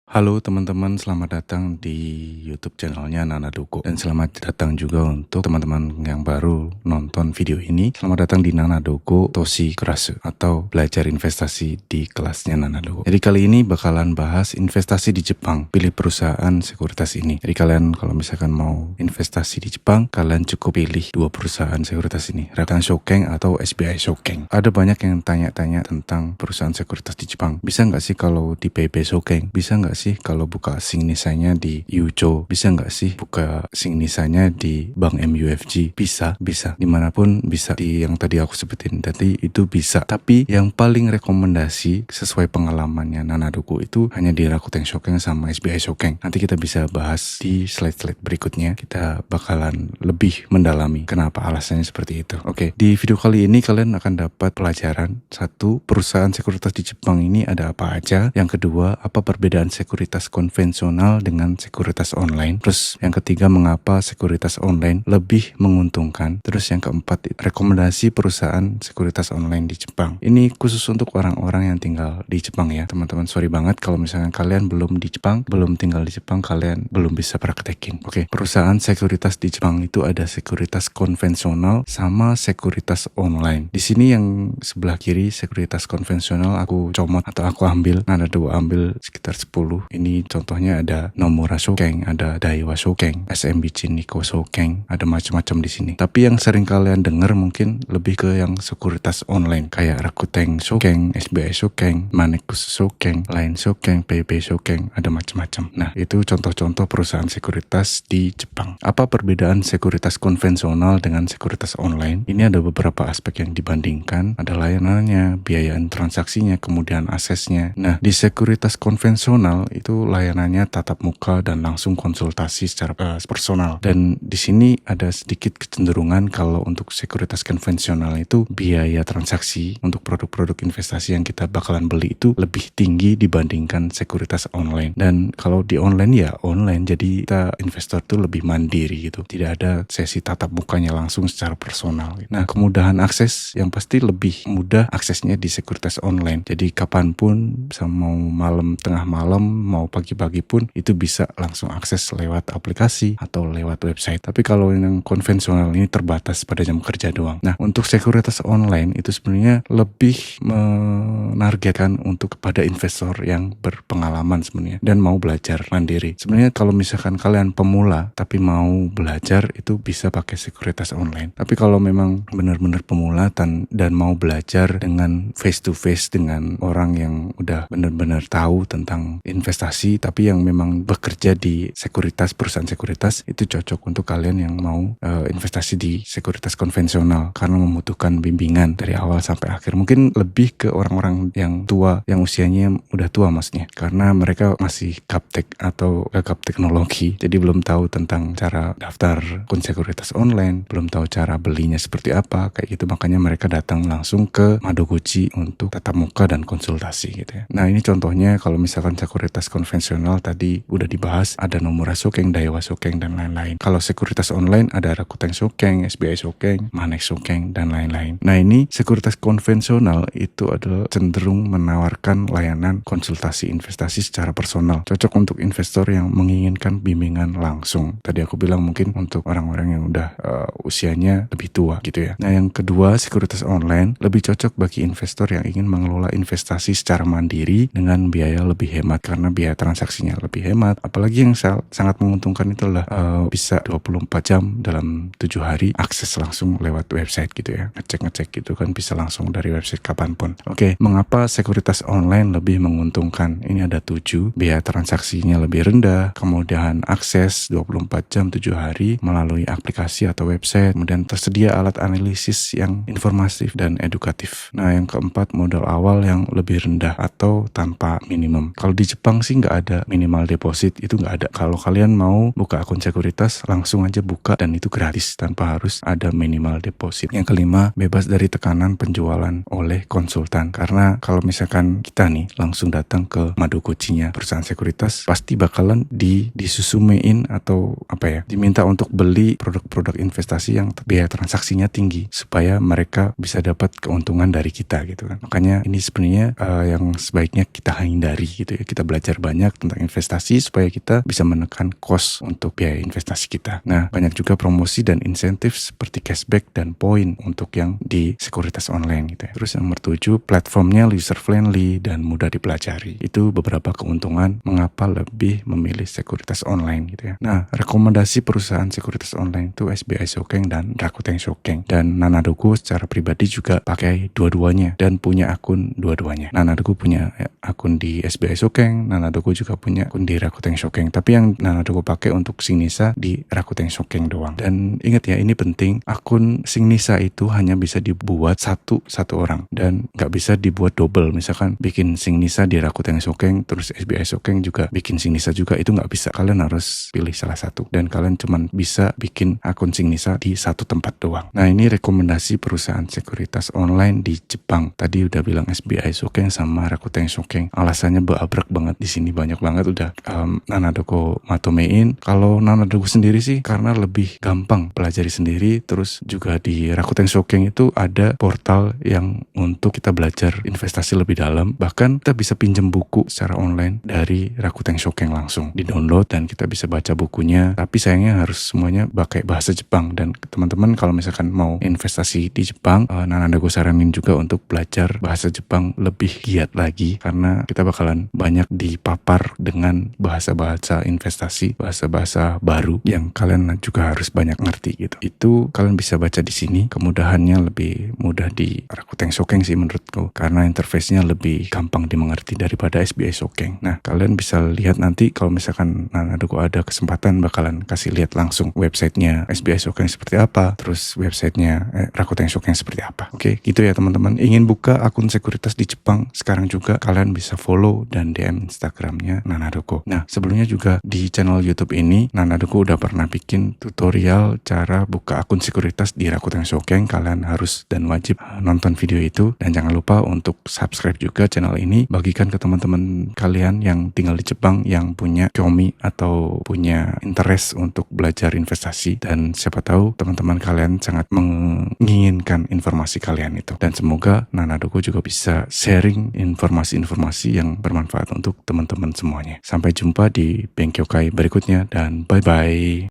Halo teman-teman, selamat datang di YouTube channelnya Nana Doko. Dan selamat datang juga untuk teman-teman yang baru nonton video ini. Selamat datang di Nana Doko Toshi Kurasu atau belajar investasi di kelasnya Nana Doko. Jadi kali ini bakalan bahas investasi di Jepang. Pilih perusahaan sekuritas ini. Jadi kalian kalau misalkan mau investasi di Jepang, kalian cukup pilih dua perusahaan sekuritas ini, Rakuten Shoken atau SBI Shoken. Ada banyak yang tanya-tanya tentang perusahaan sekuritas di Jepang. Bisa nggak sih kalau di PB Shoken? Bisa nggak sih kalau buka singnisanya di Yujo? Bisa nggak sih buka singnisanya di Bank MUFG? Bisa dimanapun bisa, di yang tadi aku sebutin tadi itu bisa. Tapi yang paling rekomendasi sesuai pengalamannya Nana Doko itu hanya di Rakuten Shoken sama SBI Shoken. Nanti kita bisa bahas di slide-slide berikutnya. Kita bakalan lebih mendalami kenapa alasannya seperti itu. Oke, di video kali ini kalian akan dapat pelajaran. Satu, perusahaan sekuritas di Jepang ini ada apa aja. Yang kedua, apa perbedaan sekuritas konvensional dengan sekuritas online. Terus yang ketiga, mengapa sekuritas online lebih menguntungkan. Terus yang keempat, rekomendasi perusahaan sekuritas online di Jepang. Ini khusus untuk orang-orang yang tinggal di Jepang ya teman-teman. Sorry banget kalau misalnya kalian belum di Jepang, belum tinggal di Jepang, kalian belum bisa praktekin. Oke, perusahaan sekuritas di Jepang itu ada sekuritas konvensional sama sekuritas online. Di sini yang sebelah kiri sekuritas konvensional aku comot atau aku ambil. Ada dua, ambil sekitar 10. Ini contohnya ada Nomura Shoken, ada Daiwa Shoken, SMBC Nikko Shoken, ada macam-macam di sini. Tapi yang sering kalian dengar mungkin lebih ke yang sekuritas online kayak Rakuten Shoken, SBI Shoken, Manex Shoken, Line Shoken, PB Shoken, ada macam-macam. Nah, itu contoh-contoh perusahaan sekuritas di Jepang. Apa perbedaan sekuritas konvensional dengan sekuritas online? Ini ada beberapa aspek yang dibandingkan, ada layanannya, biaya transaksinya, kemudian aksesnya. Nah, di sekuritas konvensional itu layanannya tatap muka dan langsung konsultasi secara personal. Dan di sini ada sedikit kecenderungan kalau untuk sekuritas konvensional itu biaya transaksi untuk produk-produk investasi yang kita bakalan beli itu lebih tinggi dibandingkan sekuritas online. Dan kalau di online ya online, jadi kita investor itu lebih mandiri gitu. Tidak ada sesi tatap mukanya langsung secara personal. Nah, kemudahan akses yang pasti lebih mudah aksesnya di sekuritas online. Jadi kapanpun, mau malam, tengah malam, mau pagi-pagi pun itu bisa langsung akses lewat aplikasi atau lewat website. Tapi kalau yang konvensional ini terbatas pada jam kerja doang. Nah, untuk sekuritas online itu sebenarnya lebih menargetkan untuk kepada investor yang berpengalaman sebenarnya dan mau belajar mandiri. Sebenarnya kalau misalkan kalian pemula tapi mau belajar itu bisa pakai sekuritas online. Tapi kalau memang benar-benar pemula dan mau belajar dengan face to face dengan orang yang udah benar-benar tahu tentang investasi tapi yang memang bekerja di sekuritas, perusahaan sekuritas, itu cocok untuk kalian yang mau investasi di sekuritas konvensional karena membutuhkan bimbingan dari awal sampai akhir. Mungkin lebih ke orang-orang yang tua, yang usianya udah tua maksudnya, karena mereka masih gaptek atau gagap teknologi, jadi belum tahu tentang cara daftar akun sekuritas online, belum tahu cara belinya seperti apa, kayak gitu. Makanya mereka datang langsung ke Madoguchi untuk tatap muka dan konsultasi gitu ya. Nah, ini contohnya kalau misalkan sekuritas konvensional tadi udah dibahas, ada Nomura Shoken, Daiwa Shoken, dan lain-lain. Kalau sekuritas online ada Rakuten Shoken, SBI Shoken, Manex Shoken, dan lain-lain. Nah, ini sekuritas konvensional itu adalah cenderung menawarkan layanan konsultasi investasi secara personal. Cocok untuk investor yang menginginkan bimbingan langsung. Tadi aku bilang mungkin untuk orang-orang yang udah usianya lebih tua gitu ya. Nah, yang kedua, sekuritas online lebih cocok bagi investor yang ingin mengelola investasi secara mandiri dengan biaya lebih hemat karena biaya transaksinya lebih hemat. Apalagi yang sangat menguntungkan itu adalah bisa 24 jam dalam 7 hari akses langsung lewat website gitu ya. Ngecek gitu kan bisa langsung dari website kapanpun. Oke, mengapa sekuritas online lebih menguntungkan? Ini ada 7. Biaya transaksinya lebih rendah, kemudian akses 24 jam 7 hari melalui aplikasi atau website, kemudian tersedia alat analisis yang informatif dan edukatif. Nah, yang keempat, modal awal yang lebih rendah atau tanpa minimum. Kalau di Jepang sih nggak ada minimal deposit, itu nggak ada. Kalau kalian mau buka akun sekuritas, langsung aja buka dan itu gratis tanpa harus ada minimal deposit. Yang kelima, bebas dari tekanan penjualan oleh konsultan. Karena kalau misalkan kita nih langsung datang ke Madoguchi-nya perusahaan sekuritas, pasti bakalan disusumein atau diminta untuk beli produk-produk investasi yang biaya transaksinya tinggi supaya mereka bisa dapat keuntungan dari kita gitu kan. Makanya ini sebenarnya yang sebaiknya kita hindari gitu ya. Kita belajar belajar banyak tentang investasi supaya kita bisa menekan cost untuk biaya investasi kita. Nah, banyak juga promosi dan insentif seperti cashback dan poin untuk yang di sekuritas online gitu ya. Terus yang nomor 7, platformnya user friendly dan mudah dipelajari. Itu beberapa keuntungan mengapa lebih memilih sekuritas online gitu ya. Nah, rekomendasi perusahaan sekuritas online itu SBI Shokeng dan Rakuten Shokeng. Dan Nanadoku secara pribadi juga pakai dua-duanya dan punya akun dua-duanya. Nanadoku punya akun di SBI Shokeng, Nanadoku juga punya akun di Rakuten Shokeng. Tapi yang Nanadoku pakai untuk Singnisa di Rakuten Shokeng doang. Dan ingat ya, ini penting, akun Singnisa itu hanya bisa dibuat satu orang dan nggak bisa dibuat double. Misalkan bikin Singnisa di Rakuten Shokeng terus SBI Shokeng juga bikin Singnisa juga, itu nggak bisa. Kalian harus pilih salah satu dan kalian cuman bisa bikin akun Singnisa di satu tempat doang. Nah, ini rekomendasi perusahaan sekuritas online di Jepang. Tadi udah bilang SBI Shokeng sama Rakuten Shokeng. Alasannya beabrak banget di sini, banyak banget udah Nanadoku matomein. Kalau Nanadoku sendiri sih karena lebih gampang pelajari sendiri. Terus juga di Rakuten Shokeng itu ada portal yang untuk kita belajar investasi lebih dalam. Bahkan kita bisa pinjam buku secara online dari Rakuten Shokeng langsung di download dan kita bisa baca bukunya. Tapi sayangnya harus semuanya pakai bahasa Jepang. Dan teman-teman kalau misalkan mau investasi di Jepang, Nanadoku saranin juga untuk belajar bahasa Jepang lebih giat lagi karena kita bakalan banyak dipapar dengan bahasa-bahasa investasi, bahasa-bahasa baru yang kalian juga harus banyak ngerti gitu. Itu kalian bisa baca di sini. Kemudahannya lebih mudah di Rakuten Shokeng sih menurutku karena interface-nya lebih gampang dimengerti daripada SBI Shokeng. Nah, kalian bisa lihat nanti kalau misalkan Nanadoku ada kesempatan bakalan kasih lihat langsung websitenya SBI Shokeng seperti apa, terus websitenya Rakuten Shokeng seperti apa. Oke, gitu ya teman-teman. Ingin buka akun sekuritas di Jepang sekarang juga kalian bisa follow dan DM Instagramnya Nanadoku. Nah, sebelumnya juga di channel YouTube ini Nanadoku udah pernah bikin tutorial cara buka akun sekuritas di Rakuten Shokeng. Kalian harus dan wajib nonton video itu dan jangan lupa untuk subscribe juga channel ini. Bagikan ke teman-teman kalian yang tinggal di Jepang yang punya kyomi atau punya interest untuk belajar investasi, dan siapa tahu teman-teman kalian sangat menginginkan informasi kalian itu. Dan semoga Nanadoku juga bisa sharing informasi-informasi yang bermanfaat untuk teman-teman semuanya. Sampai jumpa di Benkyokai berikutnya dan bye-bye.